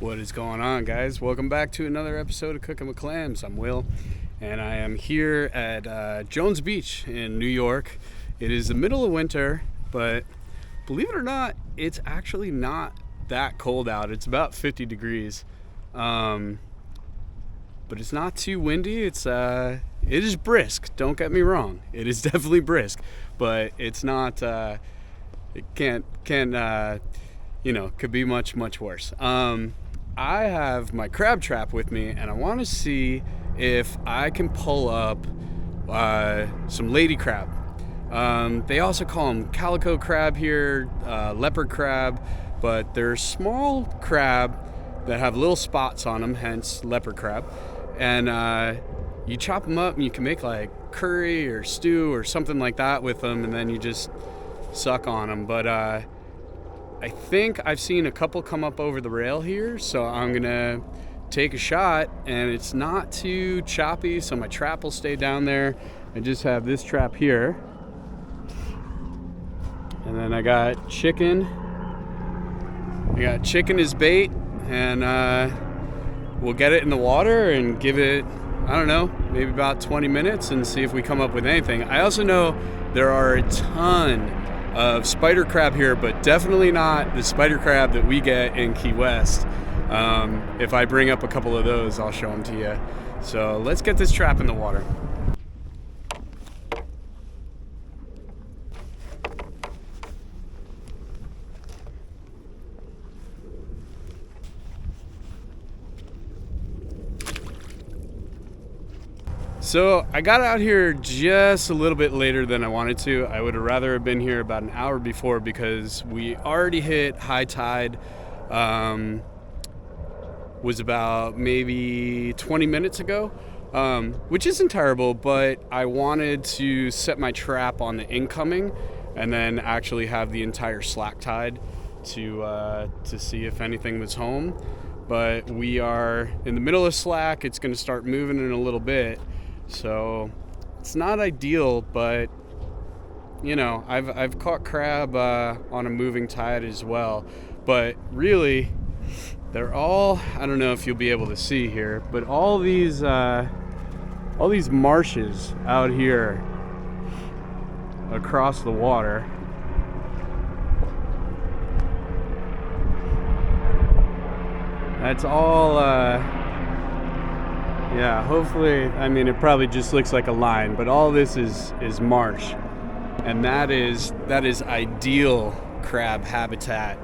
What is going on, guys? Welcome back to another episode of Cooking with Clams. I'm Will, and I am here at Jones Beach in New York. It is the middle of winter, but believe it or not, it's actually not that cold out. It's about 50 degrees, but it's not too windy. It is brisk. Don't get me wrong. It is definitely brisk, but it's not. It can't. Could be much worse. I have my crab trap with me, and I want to see if I can pull up some lady crab. They also call them calico crab here, leopard crab, but they're small crab that have little spots on them, hence leopard crab. And you chop them up and you can make like curry or stew or something like that with them, and then you just suck on them. But I think I've seen a couple come up over the rail here, so I'm gonna take a shot, and it's not too choppy, so my trap will stay down there. I just have this trap here, and then I got chicken. As bait, and we'll get it in the water and give it, I don't know, maybe about 20 minutes and see if we come up with anything. I also know there are a ton of spider crab here, but definitely not the spider crab that we get in Key West. If I bring up a couple of those, I'll show them to you. So let's get this trap in the water. So I got out here just a little bit later than I wanted to. I would have rather have been here about an hour before because we already hit high tide. Was about maybe 20 minutes ago, which isn't terrible, but I wanted to set my trap on the incoming and then actually have the entire slack tide to see if anything was home. But we are in the middle of slack. It's going to start moving in a little bit. So it's not ideal, but you know, I've caught crab on a moving tide as well. But really, they're all, I don't know if you'll be able to see here, but all these marshes out here across the water. That's all yeah, hopefully, I mean, it probably just looks like a line, but all this is marsh, and that is ideal crab habitat.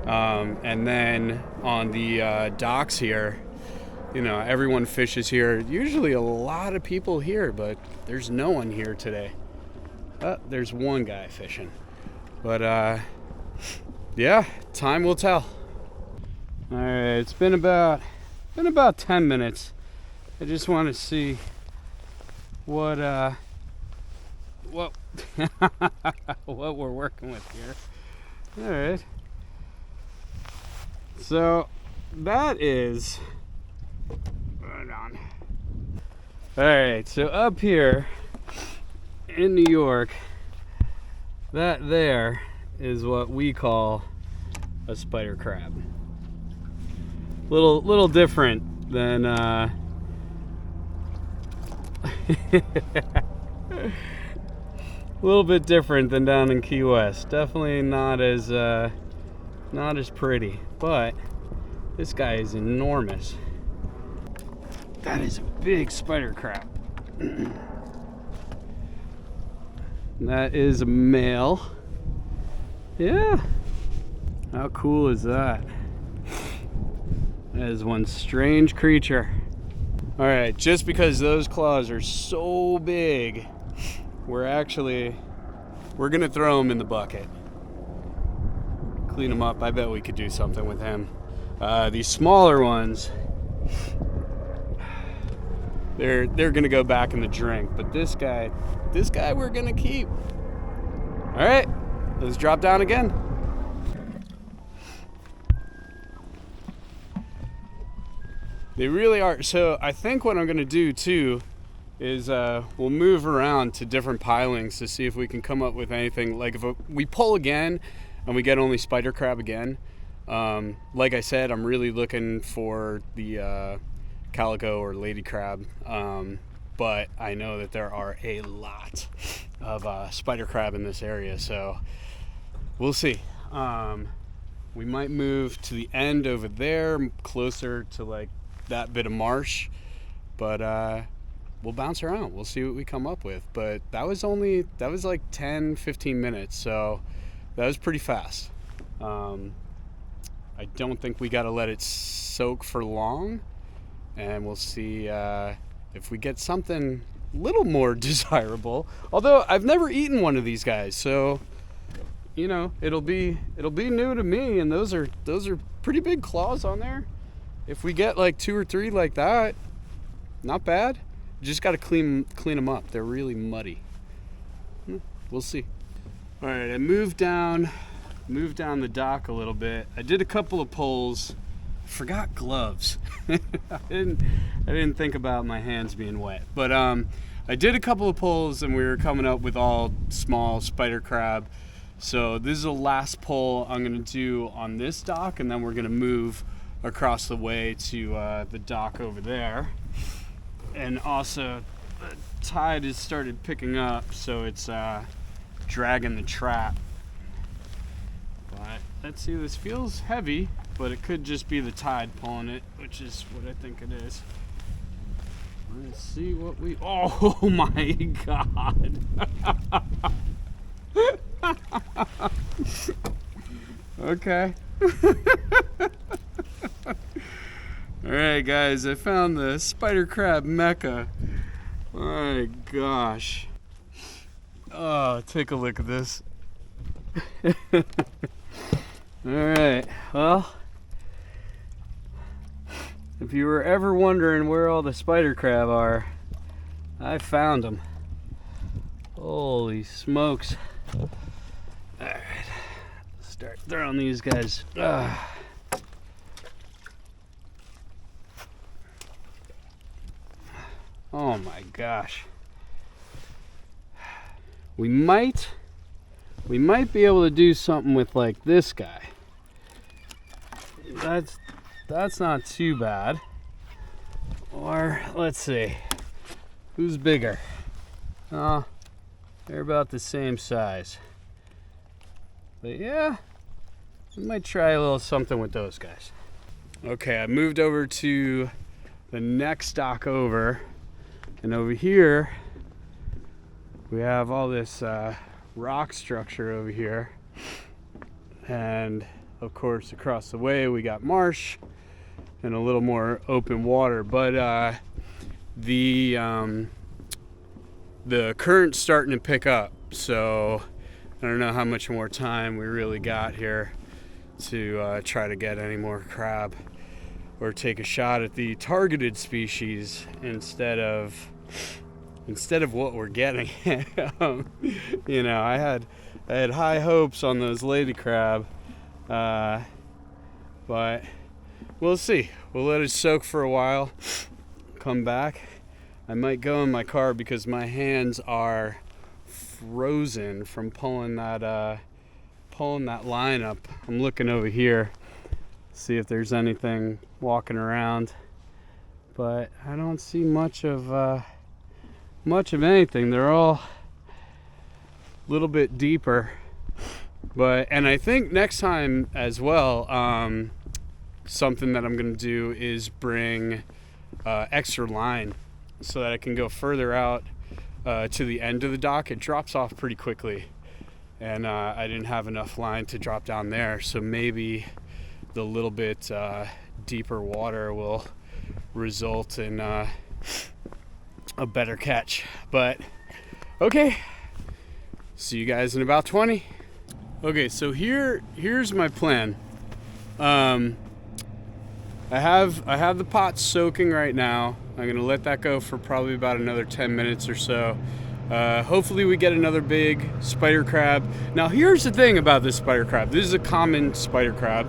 And then on the docks here, you know, everyone fishes here. Usually a lot of people here, but there's no one here today. There's one guy fishing, but yeah, time will tell. All right, it's been about 10 minutes. I just want to see what what we're working with here. All right. So that is right on. All right. So up here in New York, that there is what we call a spider crab. Little different than a little bit different than down in Key West. Definitely not as pretty, but this guy is enormous. That is a big spider crab. That is a male. Yeah. How cool is that? That is one strange creature. All right, just because those claws are so big, we're gonna throw them in the bucket. Clean them up. I bet we could do something with him. These smaller ones, they're gonna go back in the drink, but this guy we're gonna keep. All right, let's drop down again. They really are. So I think what I'm going to do too is we'll move around to different pilings to see if we can come up with anything. Like if we pull again and we get only spider crab again, Like I said, I'm really looking for the calico or lady crab, but I know that there are a lot of spider crab in this area, so we'll see. We might move to the end over there, closer to like that bit of marsh, but we'll bounce around. We'll see what we come up with. But that was like 10-15 minutes, so that was pretty fast. I don't think we got to let it soak for long, and we'll see if we get something a little more desirable. Although I've never eaten one of these guys, so you know, it'll be new to me, and those are pretty big claws on there. If we get like 2 or 3 like that, not bad. You just got to clean them up. They're really muddy. We'll see. All right, I moved down the dock a little bit. I did a couple of pulls. Forgot gloves. I didn't think about my hands being wet, but I did a couple of pulls, and we were coming up with all small spider crab. So this is the last pull I'm gonna do on this dock, and then we're gonna move across the way to the dock over there. And also, the tide has started picking up, so it's dragging the trap. But let's see, this feels heavy, but it could just be the tide pulling it, which is what I think it is. Let's see what we... Oh my God. Okay. Alright guys, I found the spider crab mecca. My gosh. Oh, take a look at this. Alright, well, if you were ever wondering where all the spider crab are, I found them. Holy smokes. Alright, start throwing these guys. Oh my gosh. We might be able to do something with like this guy. That's not too bad. Or let's see, who's bigger? Oh, they're about the same size. But yeah, we might try a little something with those guys. Okay, I moved over to the next dock over, and over here we have all this rock structure over here, and of course across the way we got marsh and a little more open water. But the current's starting to pick up, so I don't know how much more time we really got here to try to get any more crab or take a shot at the targeted species instead of what we're getting. You know, I had high hopes on those lady crab, but we'll see. We'll let it soak for a while, come back. I might go in my car because my hands are frozen from pulling that line up. I'm looking over here, see if there's anything walking around, but I don't see much of anything. They're all a little bit deeper, and I think next time as well, something that I'm gonna do is bring extra line so that I can go further out to the end of the dock. It drops off pretty quickly, and I didn't have enough line to drop down there, so maybe the little bit deeper water will result in a better catch. But okay, see you guys in about 20. Okay, so here's my plan. I have the pot soaking right now. I'm gonna let that go for probably about another 10 minutes or so. Hopefully we get another big spider crab. Now here's the thing about this spider crab. This is a common spider crab,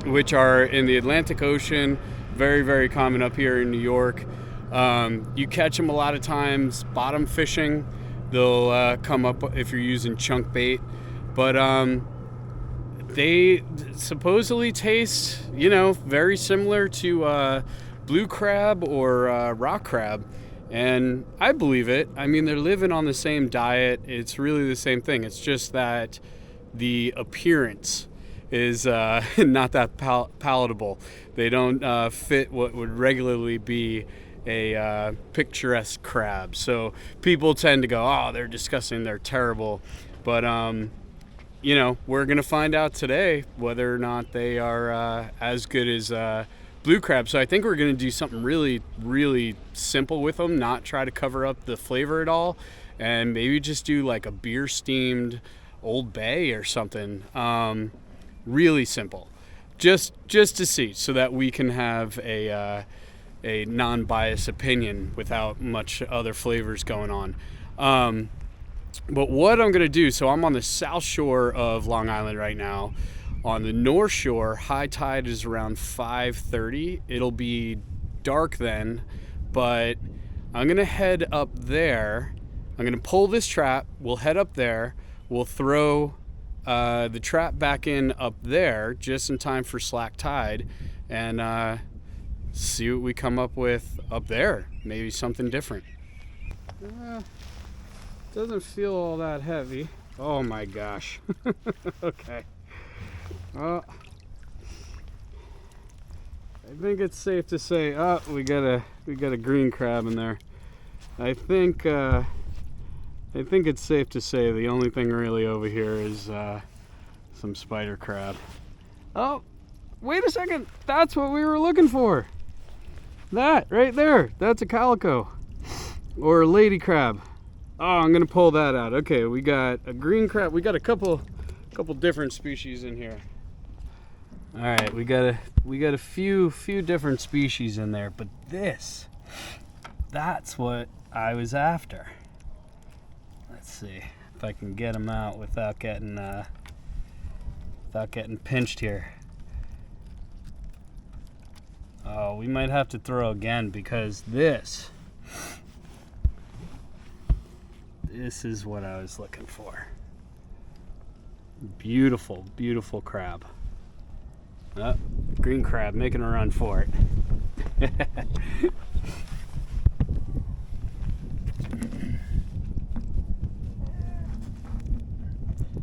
which are in the Atlantic Ocean, very, very common up here in New York. You catch them a lot of times bottom fishing. They'll come up if you're using chunk bait, but they supposedly taste, very similar to blue crab or rock crab. And I believe it. I mean, they're living on the same diet. It's really the same thing. It's just that the appearance is not that palatable. They don't fit what would regularly be a picturesque crab. So people tend to go, oh, they're disgusting, they're terrible. But, we're going to find out today whether or not they are as good as blue crab. So I think we're going to do something really, really simple with them, not try to cover up the flavor at all, and maybe just do like a beer steamed Old Bay or something. Really simple, just to see, so that we can have a non-biased opinion without much other flavors going on. But what I'm going to do, so I'm on the south shore of Long Island right now. On the north shore, high tide is around 5:30. It'll be dark then, but I'm going to head up there. I'm going to pull this trap. We'll head up there. We'll throw the trap back in up there just in time for slack tide, and see what we come up with up there. Maybe something different. Doesn't feel all that heavy. Oh my gosh. Okay. I think it's safe to say, we got a green crab in there. I think it's safe to say the only thing really over here is some spider crab. Oh, wait a second. That's what we were looking for. That right there. That's a calico or a lady crab. Oh, I'm gonna pull that out. Okay, we got a green crab. We got a couple different species in here. All right, we got a few different species in there, but that's what I was after. Let's see if I can get them out without getting pinched here. Oh, we might have to throw again because this is what I was looking for. Beautiful, beautiful crab. Oh, green crab making a run for it.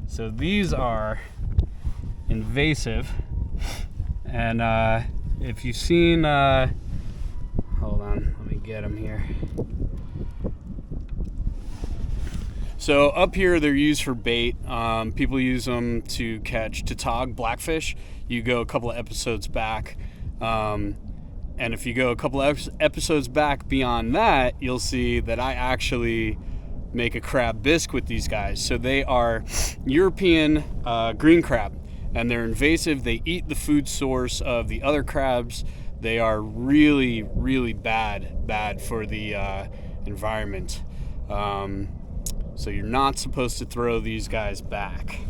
So these are invasive, and if you've seen, hold on, let me get them here. So up here they're used for bait. People use them to catch tautog, blackfish. You go a couple of episodes back, and if you go a couple of episodes back beyond that, you'll see that I actually make a crab bisque with these guys. So they are European green crab, and they're invasive. They eat the food source of the other crabs. They are really, really bad for the environment. So you're not supposed to throw these guys back,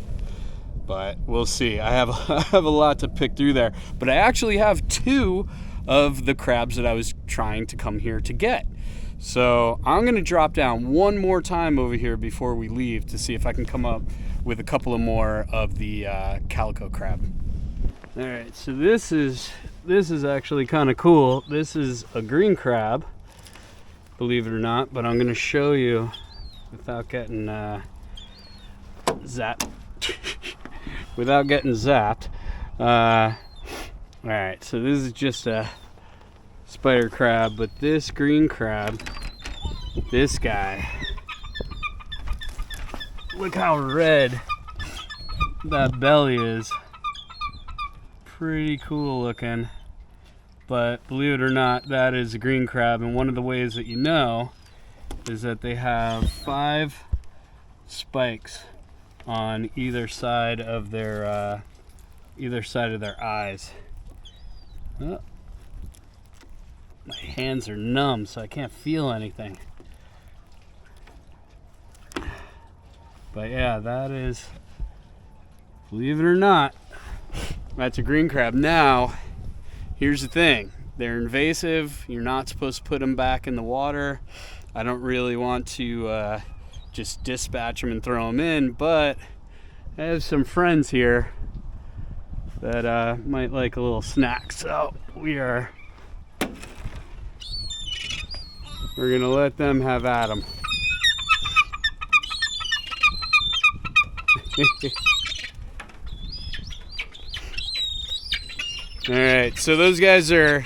but we'll see. I have a lot to pick through there, but I actually have 2 of the crabs that I was trying to come here to get. So I'm going to drop down one more time over here before we leave to see if I can come up with a couple of more of the calico crab. All right, so this is actually kind of cool. This is a green crab, believe it or not, but I'm going to show you without getting zapped. Without getting zapped. All right, so this is just a spider crab, but this green crab, this guy, look how red that belly is. Pretty cool looking, but believe it or not, that is a green crab, and one of the ways that you know is that they have 5 spikes on either side of their eyes. Oh, my hands are numb, so I can't feel anything. But yeah, that is, believe it or not, that's a green crab. Now, here's the thing. They're invasive. You're not supposed to put them back in the water. I don't really want to just dispatch them and throw them in, but I have some friends here that might like a little snack. So we're gonna let them have at 'em. All right, so those guys are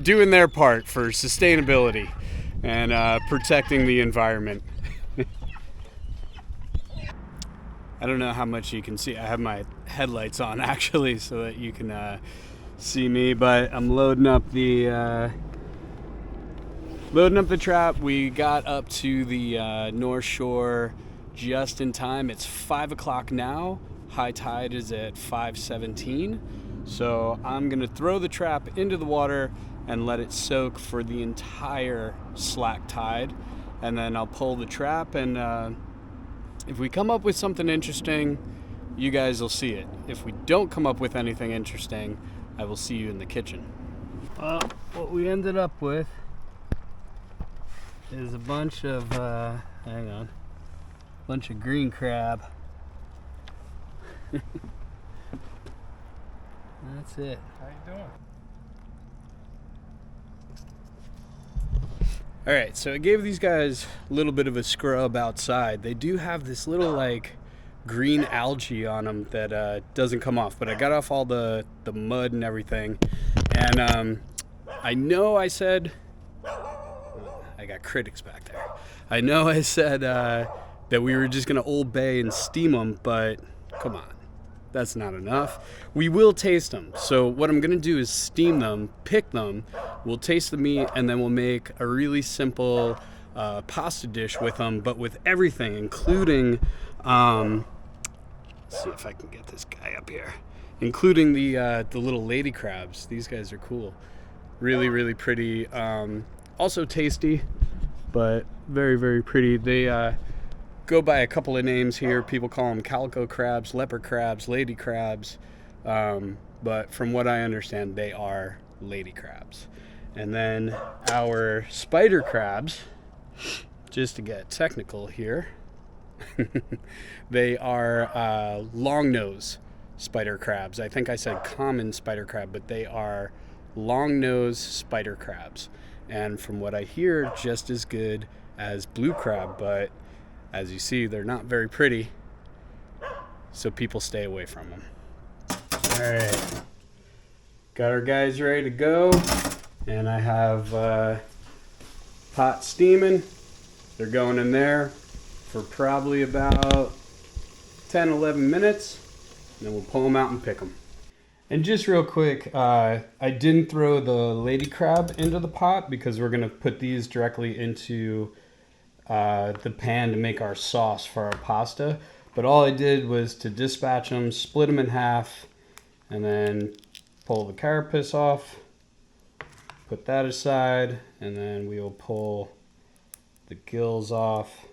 doing their part for sustainability and protecting the environment. I don't know how much you can see. I have my headlights on actually so that you can see me, but I'm loading up the trap. We got up to the North Shore just in time. It's 5 o'clock now. High tide is at 5:17. So I'm gonna throw the trap into the water and let it soak for the entire slack tide. And then I'll pull the trap, and if we come up with something interesting, you guys will see it. If we don't come up with anything interesting, I will see you in the kitchen. Well, what we ended up with is a bunch of, bunch of green crab. That's it. How you doing? All right, so I gave these guys a little bit of a scrub outside. They do have this little like green algae on them that doesn't come off, but I got off all the mud and everything. And I know I said, I got critics back there. I know I said that we were just gonna Old Bay and steam them, but come on. That's not enough. We will taste them. So what I'm gonna do is steam them, pick them, we'll taste the meat, and then we'll make a really simple pasta dish with them, but with everything, including, let's see if I can get this guy up here, including the little lady crabs. These guys are cool. Really, really pretty. Also tasty, but very, very pretty. They go by a couple of names here. People call them calico crabs, leopard crabs, lady crabs, but from what I understand, they are lady crabs. And then our spider crabs, just to get technical here, they are long nose spider crabs. I think I said common spider crab, but they are long nose spider crabs. And from what I hear, just as good as blue crab, but as you see, they're not very pretty, so people stay away from them. All right, got our guys ready to go, and I have pot steaming. They're going in there for probably about 10, 11 minutes, and then we'll pull them out and pick them. And just real quick, I didn't throw the lady crab into the pot because we're gonna put these directly into the pan to make our sauce for our pasta. But all I did was to dispatch them, split them in half, and then pull the carapace off, put that aside, and then we will pull the gills off.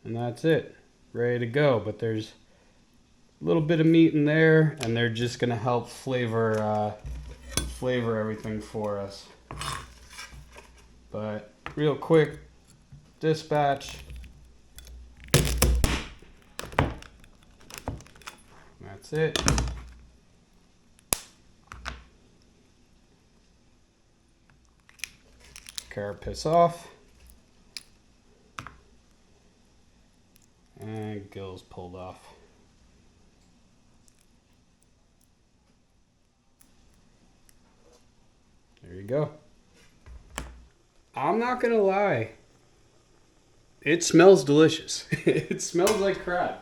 And that's it, ready to go. But there's a little bit of meat in there, and they're just gonna help flavor everything for us. But real quick, dispatch. That's it. Carapace off. And gills pulled off. There you go. I'm not gonna lie. It smells delicious. It smells like crab.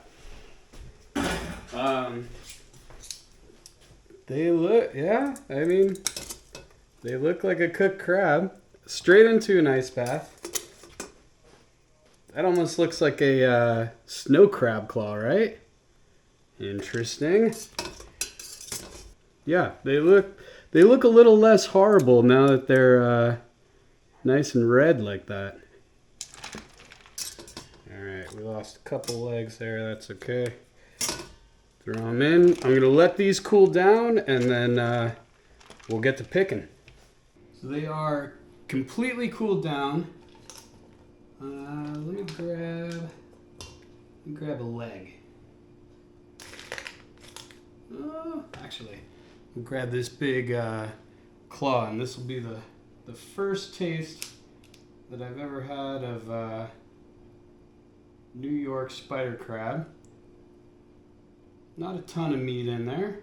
They look, yeah, I mean, they look like a cooked crab. Straight into an ice bath. That almost looks like a snow crab claw, right? Interesting. Yeah, they look a little less horrible now that they're nice and red like that. Alright, we lost a couple legs there, that's okay. Throw them in. I'm gonna let these cool down, and then we'll get to picking. So they are completely cooled down. Let me grab a leg. Actually, I'll grab this big claw, and this will be the first taste that I've ever had of New York spider crab. Not a ton of meat in there.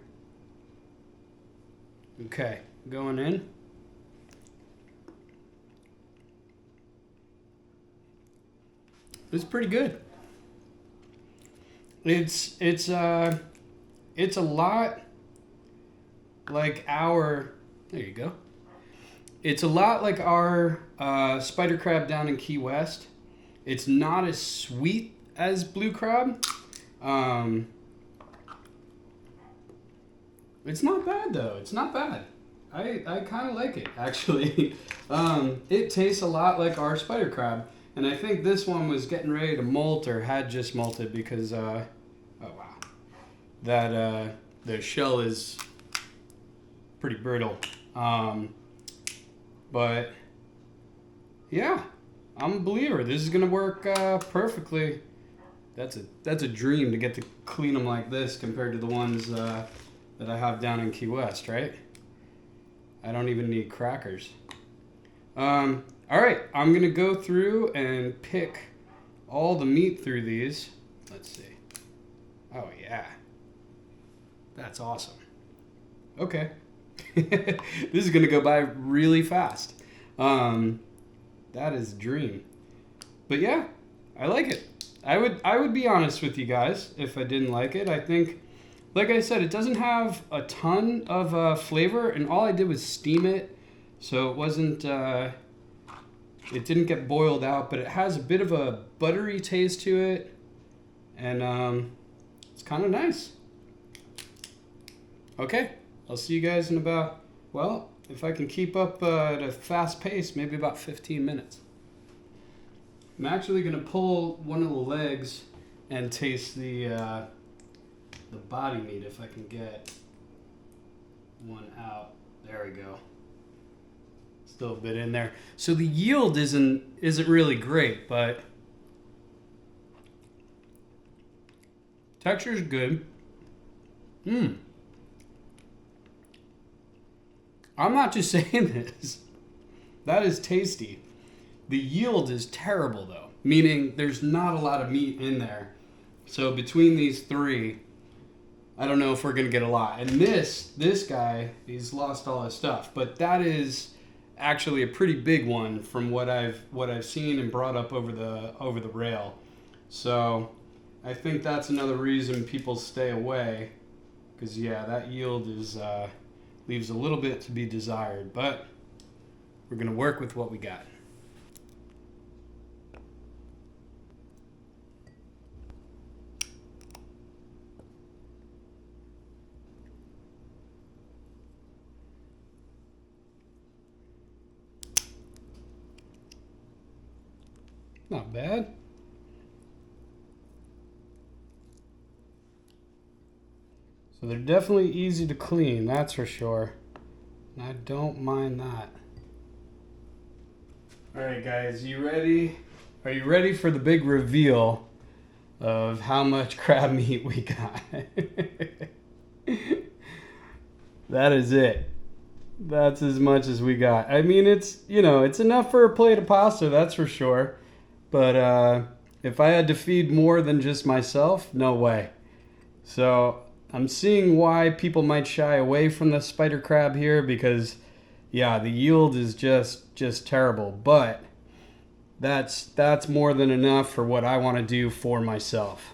Okay, going in. It's pretty good. It's a lot like our. There you go. It's a lot like our spider crab down in Key West. It's not as sweet as blue crab. It's not bad though. It's not bad. I kind of like it actually. It tastes a lot like our spider crab, and I think this one was getting ready to molt or had just molted because oh wow, that the shell is pretty brittle. But yeah, I'm a believer. This is gonna work perfectly. That's a dream to get to clean them like this compared to the ones that I have down in Key West, right? I don't even need crackers. All right, I'm gonna go through and pick all the meat through these. Let's see. Oh yeah, that's awesome. Okay, this is gonna go by really fast. That is a dream. But yeah, I like it. I would be honest with you guys if I didn't like it. I think, like I said, it doesn't have a ton of flavor, and all I did was steam it, so it wasn't. It didn't get boiled out, but it has a bit of a buttery taste to it, and it's kind of nice. Okay, I'll see you guys in about, well, if I can keep up at a fast pace, maybe about 15 minutes. I'm actually going to pull one of the legs and taste the body meat if I can get one out. There we go. Still a bit in there. So the yield isn't really great, but texture's good. I'm not just saying this. That is tasty. The yield is terrible though, meaning there's not a lot of meat in there. So between these three, I don't know if we're gonna get a lot. And this guy, he's lost all his stuff, but that is actually a pretty big one from what I've seen and brought up over the rail. So I think that's another reason people stay away, because yeah, that yield is leaves a little bit to be desired, but we're gonna work with what we got. Not bad. So they're definitely easy to clean, that's for sure. And I don't mind that. All right, guys, you ready? Are you ready for the big reveal of how much crab meat we got? That is it. That's as much as we got. I mean, it's enough for a plate of pasta, that's for sure. But if I had to feed more than just myself, no way. So I'm seeing why people might shy away from the spider crab here, because yeah, the yield is just terrible. But that's more than enough for what I want to do for myself.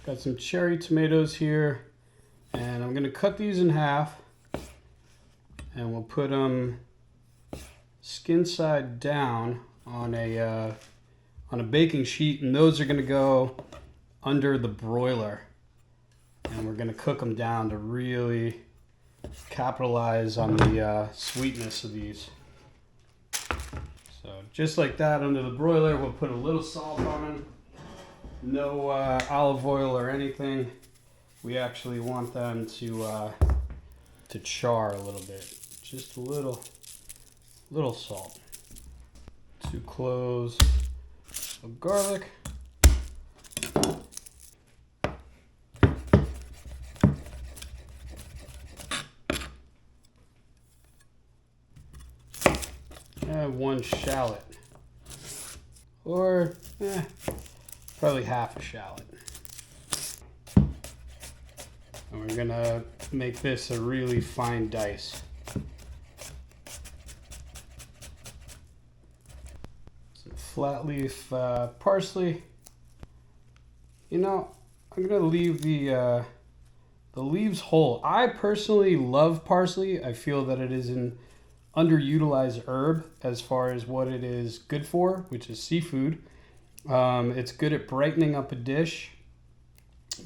Got some cherry tomatoes here, and I'm going to cut these in half, and we'll put them skin side down on a baking sheet, and those are going to go under the broiler, and we're going to cook them down to really capitalize on the sweetness of these. So just like that under the broiler, we'll put a little salt on them. No olive oil or anything. We actually want them to char a little bit. Just a little salt. 2 cloves of garlic. 1 shallot. Or probably half a shallot. And we're gonna make this a really fine dice. Some flat leaf parsley. You know, I'm gonna leave the leaves whole. I personally love parsley. I feel that it is an underutilized herb as far as what it is good for, which is seafood. It's good at brightening up a dish,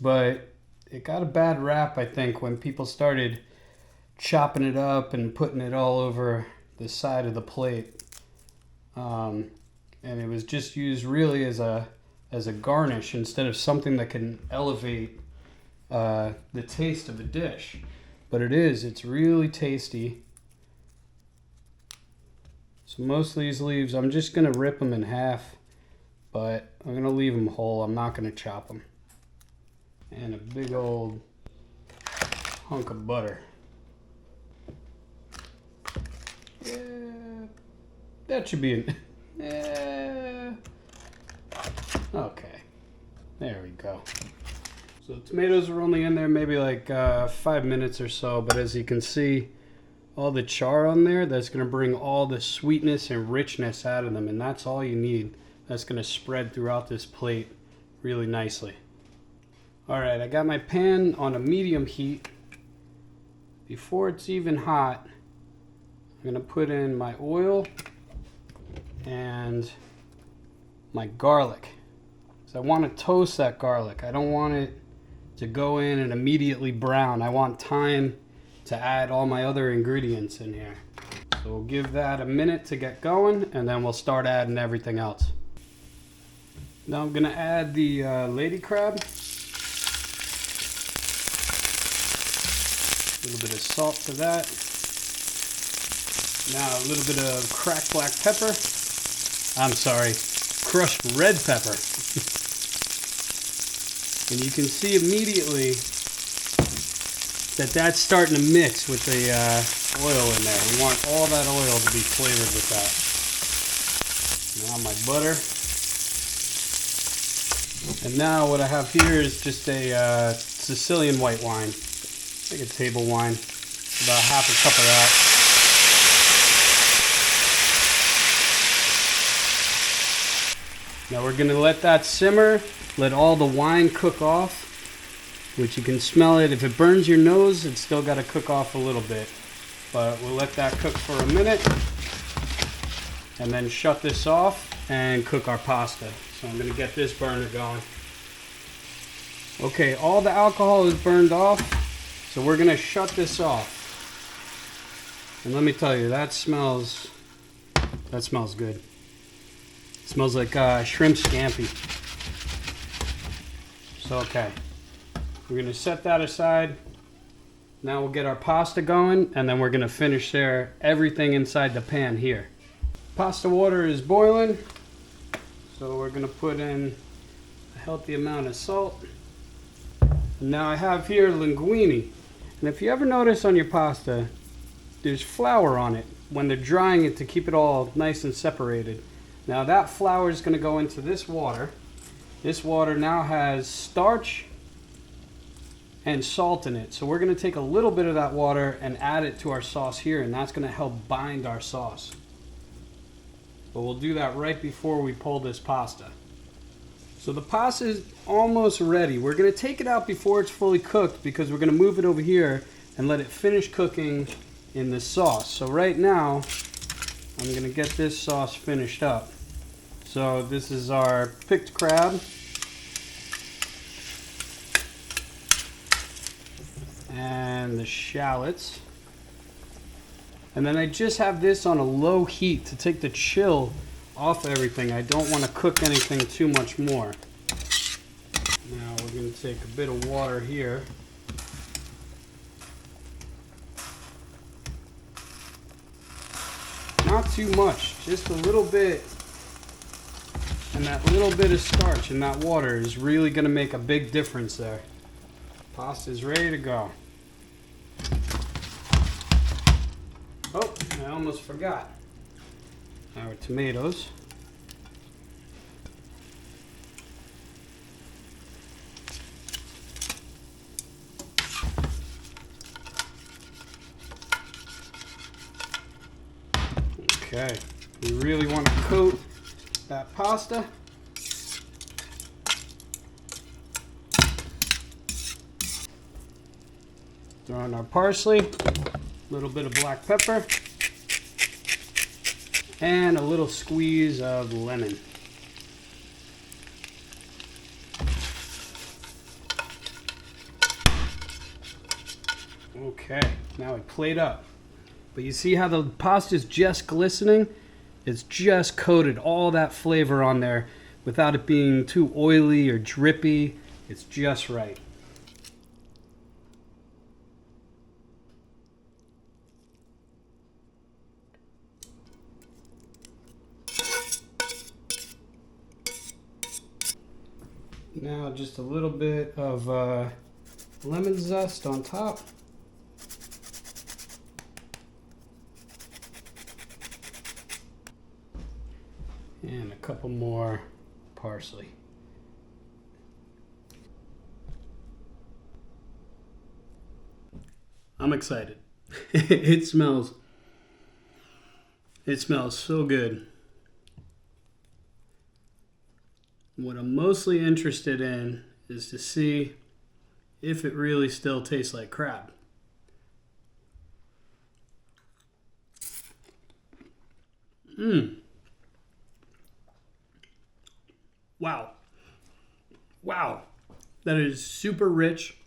but it got a bad rap, I think, when people started chopping it up and putting it all over the side of the plate. And it was just used really as a garnish instead of something that can elevate the taste of a dish. But it's really tasty. So most of these leaves, I'm just going to rip them in half, but I'm going to leave them whole. I'm not going to chop them. And a big old hunk of butter. Yeah, that should be okay, there we go. So the tomatoes are only in there maybe like 5 minutes or so, but as you can see, all the char on there, that's going to bring all the sweetness and richness out of them, and that's all you need. That's going to spread throughout this plate really nicely. Alright, I got my pan on a medium heat. Before it's even hot, I'm going to put in my oil and my garlic. So I want to toast that garlic. I don't want it to go in and immediately brown. I want time to add all my other ingredients in here. So we'll give that a minute to get going, and then we'll start adding everything else. Now I'm gonna add the lady crab. A little bit of salt to that. Now a little bit of cracked black pepper. I'm sorry, crushed red pepper. And you can see immediately that that's starting to mix with the oil in there. We want all that oil to be flavored with that. Now my butter. And now what I have here is just a Sicilian white wine. Like a table wine. About half a cup of that. Now we're going to let that simmer. Let all the wine cook off. Which you can smell it. If it burns your nose, it's still got to cook off a little bit. But we'll let that cook for a minute. And then shut this off and cook our pasta. So I'm going to get this burner going. Okay, all the alcohol is burned off. So we're going to shut this off. And let me tell you, that smells good. It smells like shrimp scampi. So okay. We're going to set that aside. Now we'll get our pasta going, and then we're going to finish everything inside the pan here. Pasta water is boiling, so we're going to put in a healthy amount of salt. And now I have here linguine. And if you ever notice on your pasta, there's flour on it when they're drying it to keep it all nice and separated. Now that flour is going to go into this water. This water now has starch and salt in it. So we're going to take a little bit of that water and add it to our sauce here, and that's going to help bind our sauce. But we'll do that right before we pull this pasta. So the pasta is almost ready. We're going to take it out before it's fully cooked because we're going to move it over here and let it finish cooking in the sauce. So right now, I'm going to get this sauce finished up. So this is our picked crab. And the shallots. And then I just have this on a low heat to take the chill off everything. I don't want to cook anything too much more. Now we're going to take a bit of water here. Not too much, just a little bit. And that little bit of starch in that water is really going to make a big difference there. Pasta is ready to go. Oh, I almost forgot. our tomatoes. Okay, we really want to coat that pasta. Throw in our parsley, a little bit of black pepper, and a little squeeze of lemon. Okay, now we plate up. But you see how the pasta is just glistening? It's just coated all that flavor on there without it being too oily or drippy. It's just right. Now just a little bit of lemon zest on top. And a couple more parsley. I'm excited. It smells so good. What I'm mostly interested in is to see if it really still tastes like crab. Wow. Wow. That is super rich,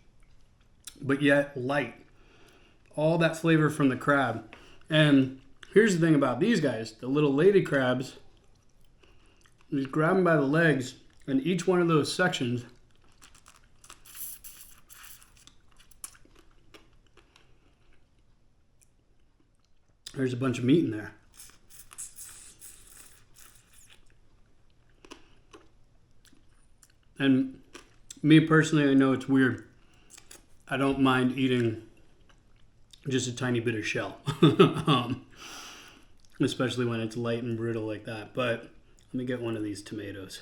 but yet light. All that flavor from the crab. And here's the thing about these guys, the little lady crabs. You just grab them by the legs, and each one of those sections there's a bunch of meat in there. And me personally, I know it's weird. I don't mind eating just a tiny bit of shell, especially when it's light and brittle like that. But let me get one of these tomatoes.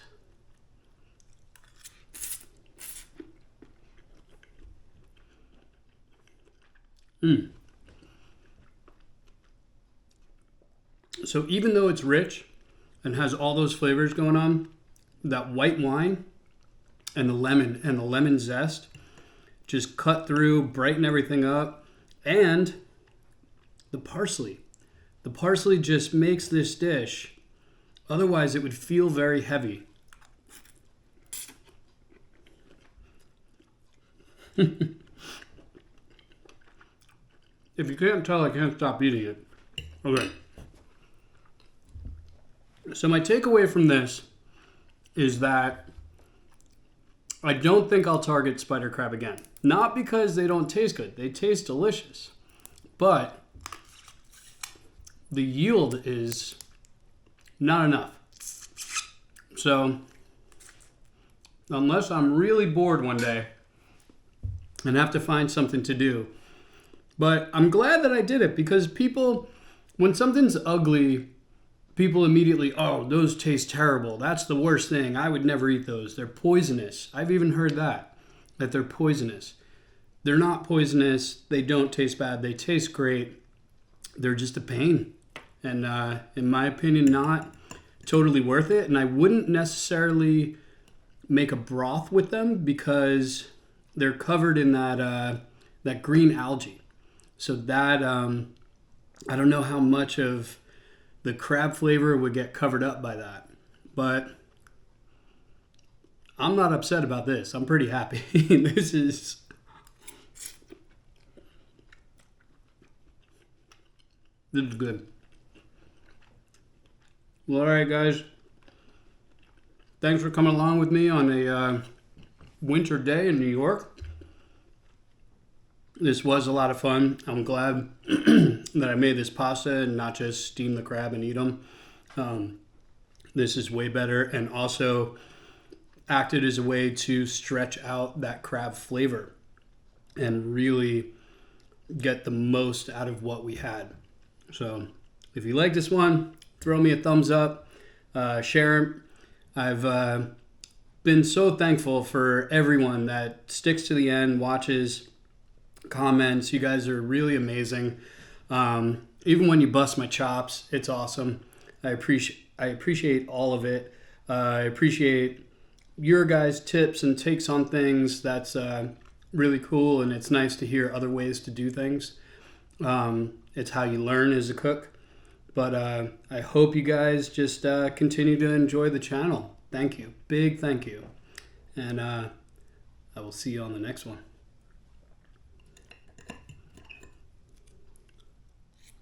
So even though it's rich and has all those flavors going on, that white wine and the lemon zest just cut through, brighten everything up. And the parsley. The parsley just makes this dish, otherwise it would feel very heavy. If you can't tell, I can't stop eating it. Okay. So my takeaway from this is that I don't think I'll target spider crab again. Not because they don't taste good. They taste delicious. But the yield is not enough. So unless I'm really bored one day and have to find something to do. But I'm glad that I did it because people, when something's ugly, people immediately, oh, those taste terrible. That's the worst thing. I would never eat those. They're poisonous. I've even heard that they're poisonous. They're not poisonous. They don't taste bad. They taste great. They're just a pain. And in my opinion, not totally worth it. And I wouldn't necessarily make a broth with them because they're covered in that green algae. So that, I don't know how much of the crab flavor would get covered up by that. But I'm not upset about this. I'm pretty happy. This is good. Well, all right, guys. Thanks for coming along with me on a winter day in New York. This was a lot of fun. I'm glad that I made this pasta and not just steam the crab and eat them. This is way better and also acted as a way to stretch out that crab flavor and really get the most out of what we had. So if you like this one, throw me a thumbs up, share it. I've been so thankful for everyone that sticks to the end, watches, comments. You guys are really amazing. Even when you bust my chops, it's awesome. I appreciate all of it. I appreciate your guys' tips and takes on things. That's really cool, and it's nice to hear other ways to do things. It's how you learn as a cook. But I hope you guys just continue to enjoy the channel. Thank you. Big thank you. And I will see you on the next one.